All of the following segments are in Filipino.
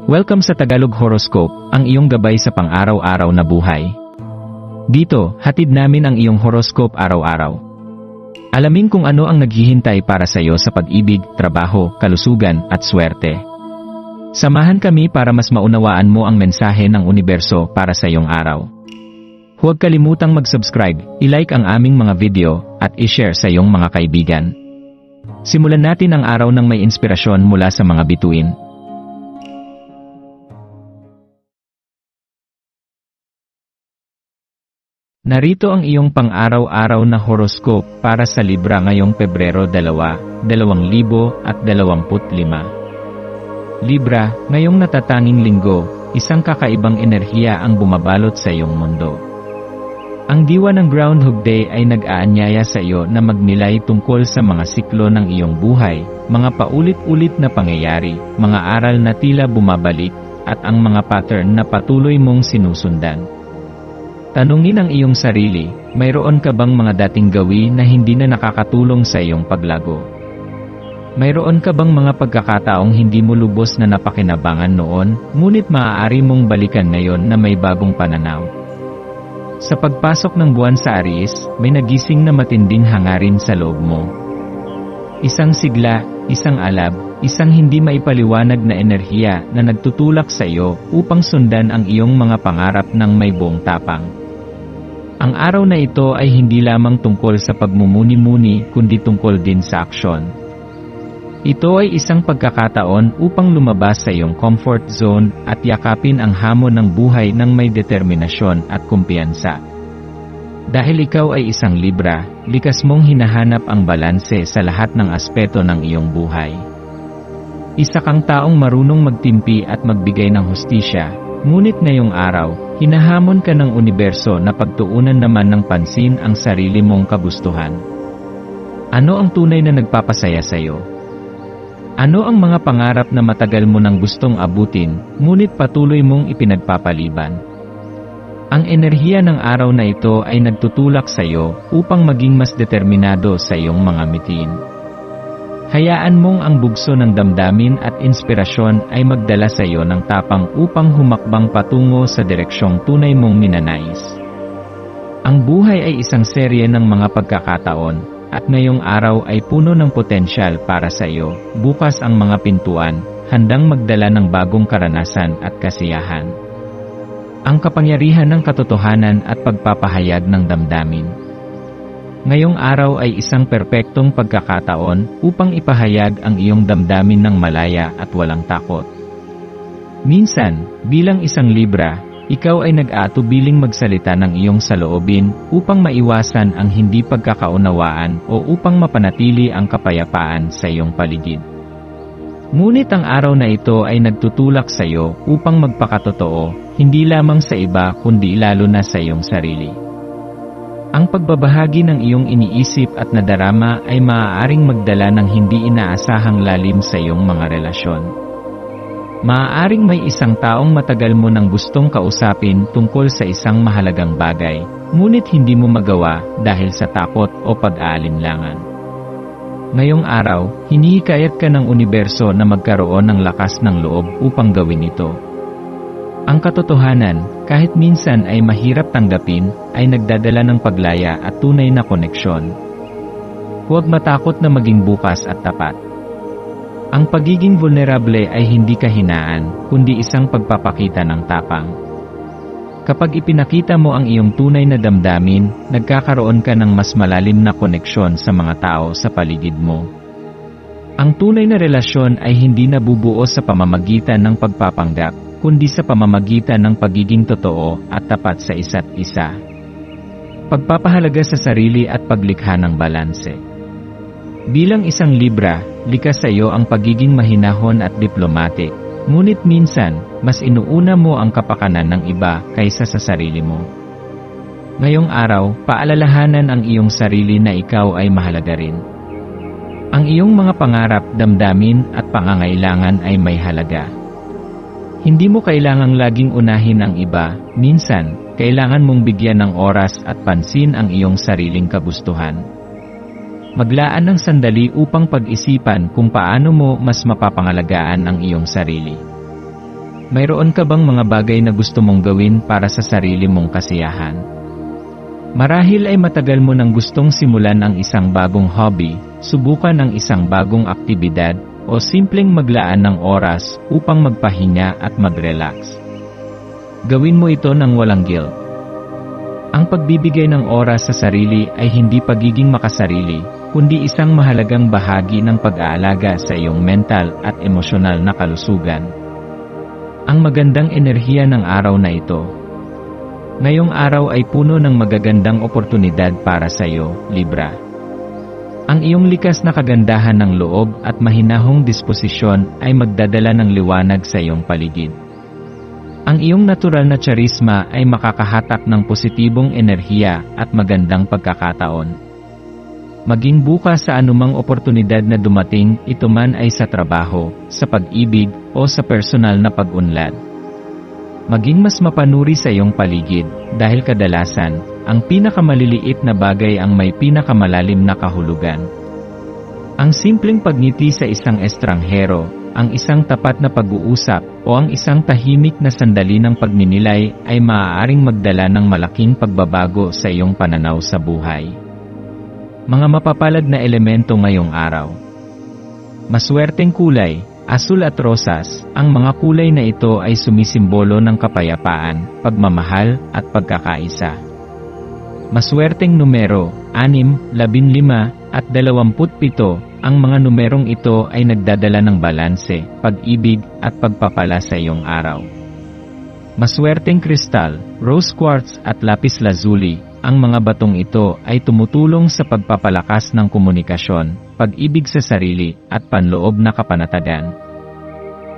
Welcome sa Tagalog Horoscope, ang iyong gabay sa pang-araw-araw na buhay. Dito, hatid namin ang iyong horoscope araw-araw. Alamin kung ano ang naghihintay para sa iyo sa pag-ibig, trabaho, kalusugan, at swerte. Samahan kami para mas maunawaan mo ang mensahe ng universo para sa iyong araw. Huwag kalimutang mag-subscribe, i-like ang aming mga video, at i-share sa iyong mga kaibigan. Simulan natin ang araw ng may inspirasyon mula sa mga bituin. Narito ang iyong pang-araw-araw na horoscope para sa Libra ngayong Pebrero 2, 2025. Libra, ngayong natatanging linggo, isang kakaibang enerhiya ang bumabalot sa iyong mundo. Ang diwa ng Groundhog Day ay nag-aanyaya sa iyo na magnilay tungkol sa mga siklo ng iyong buhay, mga paulit-ulit na pangyayari, mga aral na tila bumabalik, at ang mga pattern na patuloy mong sinusundan. Tanungin ang iyong sarili, mayroon ka bang mga dating gawi na hindi na nakakatulong sa iyong paglago? Mayroon ka bang mga pagkakataong hindi mo lubos na napakinabangan noon, ngunit maaari mong balikan ngayon na may bagong pananaw? Sa pagpasok ng buwan sa Aries, may nagising na matinding hangarin sa loob mo. Isang sigla, isang alab, isang hindi maipaliwanag na enerhiya na nagtutulak sa iyo upang sundan ang iyong mga pangarap ng may buong tapang. Ang araw na ito ay hindi lamang tungkol sa pagmumuni-muni kundi tungkol din sa aksyon. Ito ay isang pagkakataon upang lumabas sa iyong comfort zone at yakapin ang hamon ng buhay ng may determinasyon at kumpiyansa. Dahil ikaw ay isang Libra, likas mong hinahanap ang balanse sa lahat ng aspeto ng iyong buhay. Isa kang taong marunong magtimpi at magbigay ng hustisya, ngunit ngayong araw, hinahamon ka ng universo na pagtuunan naman ng pansin ang sarili mong kagustuhan. Ano ang tunay na nagpapasaya sa iyo? Ano ang mga pangarap na matagal mo nang gustong abutin, ngunit patuloy mong ipinagpapaliban? Ang enerhiya ng araw na ito ay nagtutulak sa iyo upang maging mas determinado sa iyong mga mitiin. Hayaan mong ang bugso ng damdamin at inspirasyon ay magdala sa iyo ng tapang upang humakbang patungo sa direksyong tunay mong minanais. Ang buhay ay isang serye ng mga pagkakataon, at ngayong araw ay puno ng potensyal para sa iyo. Bukas ang mga pintuan, handang magdala ng bagong karanasan at kasiyahan. Ang kapangyarihan ng katotohanan at pagpapahayag ng damdamin. Ngayong araw ay isang perpektong pagkakataon upang ipahayag ang iyong damdamin ng malaya at walang takot. Minsan, bilang isang Libra, ikaw ay nag-aatubiling magsalita ng iyong saloobin upang maiwasan ang hindi pagkakaunawaan o upang mapanatili ang kapayapaan sa iyong paligid. Ngunit ang araw na ito ay nagtutulak sa iyo upang magpakatotoo, hindi lamang sa iba kundi lalo na sa iyong sarili. Ang pagbabahagi ng iyong iniisip at nadarama ay maaaring magdala ng hindi inaasahang lalim sa iyong mga relasyon. Maaaring may isang taong matagal mo nang gustong kausapin tungkol sa isang mahalagang bagay, ngunit hindi mo magawa dahil sa takot o pag-aalinlangan. Ngayong araw, hinihikayat ka ng universo na magkaroon ng lakas ng loob upang gawin ito. Ang katotohanan, kahit minsan ay mahirap tanggapin, ay nagdadala ng paglaya at tunay na koneksyon. Huwag matakot na maging bukas at tapat. Ang pagiging vulnerable ay hindi kahinaan, kundi isang pagpapakita ng tapang. Kapag ipinakita mo ang iyong tunay na damdamin, nagkakaroon ka ng mas malalim na koneksyon sa mga tao sa paligid mo. Ang tunay na relasyon ay hindi nabubuo sa pamamagitan ng pagpapanggap, kundi sa pamamagitan ng pagiging totoo at tapat sa isa't isa. Pagpapahalaga sa sarili at paglikha ng balanse. Bilang isang Libra, likas sa iyo ang pagiging mahinahon at diplomatic, ngunit minsan, mas inuuna mo ang kapakanan ng iba kaysa sa sarili mo. Ngayong araw, paalalahanan ang iyong sarili na ikaw ay mahalaga rin. Ang iyong mga pangarap, damdamin at pangangailangan ay may halaga. Hindi mo kailangang laging unahin ang iba, minsan, kailangan mong bigyan ng oras at pansin ang iyong sariling kagustuhan. Maglaan ng sandali upang pag-isipan kung paano mo mas mapapangalagaan ang iyong sarili. mayroon ka bang mga bagay na gusto mong gawin para sa sarili mong kasiyahan? Marahil ay matagal mo nang gustong simulan ang isang bagong hobby, subukan ang isang bagong aktibidad, o simpleng maglaan ng oras upang magpahinga at mag-relax. Gawin mo ito nang walang guilt. Ang pagbibigay ng oras sa sarili ay hindi pagiging makasarili, kundi isang mahalagang bahagi ng pag-aalaga sa iyong mental at emosyonal na kalusugan. Ang magandang enerhiya ng araw na ito. Ngayong araw ay puno ng magagandang oportunidad para sa iyo, Libra. Ang iyong likas na kagandahan ng loob at mahinahong disposisyon ay magdadala ng liwanag sa iyong paligid. Ang iyong natural na charisma ay makakahatak ng positibong enerhiya at magandang pagkakataon. Maging bukas sa anumang oportunidad na dumating, ito man ay sa trabaho, sa pag-ibig, o sa personal na pag-unlad. Maging mas mapanuri sa iyong paligid, dahil kadalasan, ang pinakamaliliit na bagay ang may pinakamalalim na kahulugan. Ang simpleng pagngiti sa isang estranghero, ang isang tapat na pag-uusap, o ang isang tahimik na sandali ng pagninilay ay maaaring magdala ng malaking pagbabago sa iyong pananaw sa buhay. Mga mapapalad na elemento ngayong araw. Maswerteng kulay, asul at rosas. Ang mga kulay na ito ay sumisimbolo ng kapayapaan, pagmamahal, at pagkakaisa. Maswerteng numero, 6, 15, at 27. Ang mga numerong ito ay nagdadala ng balanse, pag-ibig, at pagpapala sa iyong araw. Maswerteng kristal, rose quartz at lapis lazuli. Ang mga batong ito ay tumutulong sa pagpapalakas ng komunikasyon, pag-ibig sa sarili, at panloob na kapanatagan.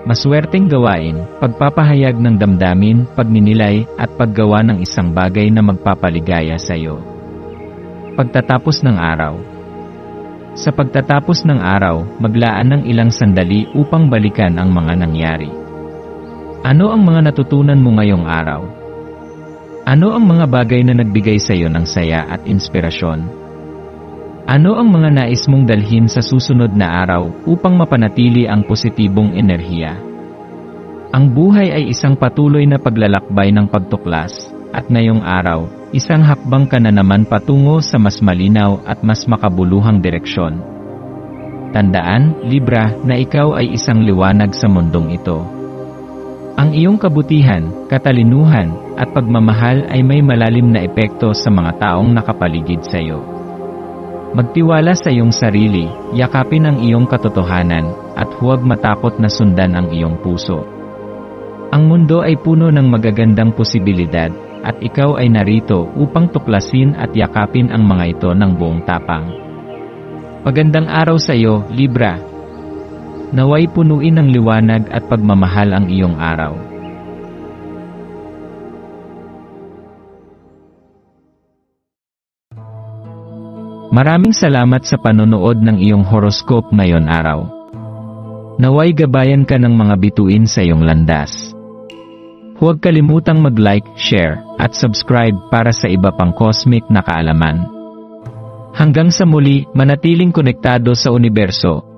Maswerteng gawain, pagpapahayag ng damdamin, pagninilay, at paggawa ng isang bagay na magpapaligaya sa iyo. Pagtatapos ng araw. Sa pagtatapos ng araw, maglaan ng ilang sandali upang balikan ang mga nangyari. Ano ang mga natutunan mo ngayong araw? Ano ang mga bagay na nagbigay sa iyo ng saya at inspirasyon? Ano ang mga nais mong dalhin sa susunod na araw upang mapanatili ang positibong enerhiya? Ang buhay ay isang patuloy na paglalakbay ng pagtuklas, at ngayong araw, isang hakbang ka na naman patungo sa mas malinaw at mas makabuluhang direksyon. Tandaan, Libra, na ikaw ay isang liwanag sa mundong ito. Ang iyong kabutihan, katalinuhan, at pagmamahal ay may malalim na epekto sa mga taong nakapaligid sa iyo. Magtiwala sa iyong sarili, yakapin ang iyong katotohanan, at huwag matakot na sundan ang iyong puso. Ang mundo ay puno ng magagandang posibilidad, at ikaw ay narito upang tuklasin at yakapin ang mga ito ng buong tapang. Magandang araw sa iyo, Libra. Naway punuin ng liwanag at pagmamahal ang iyong araw. Maraming salamat sa panonood ng iyong horoscope ngayon araw. Naway gabayan ka ng mga bituin sa iyong landas. Huwag kalimutang mag-like, share, at subscribe para sa iba pang cosmic na kaalaman. Hanggang sa muli, manatiling konektado sa universo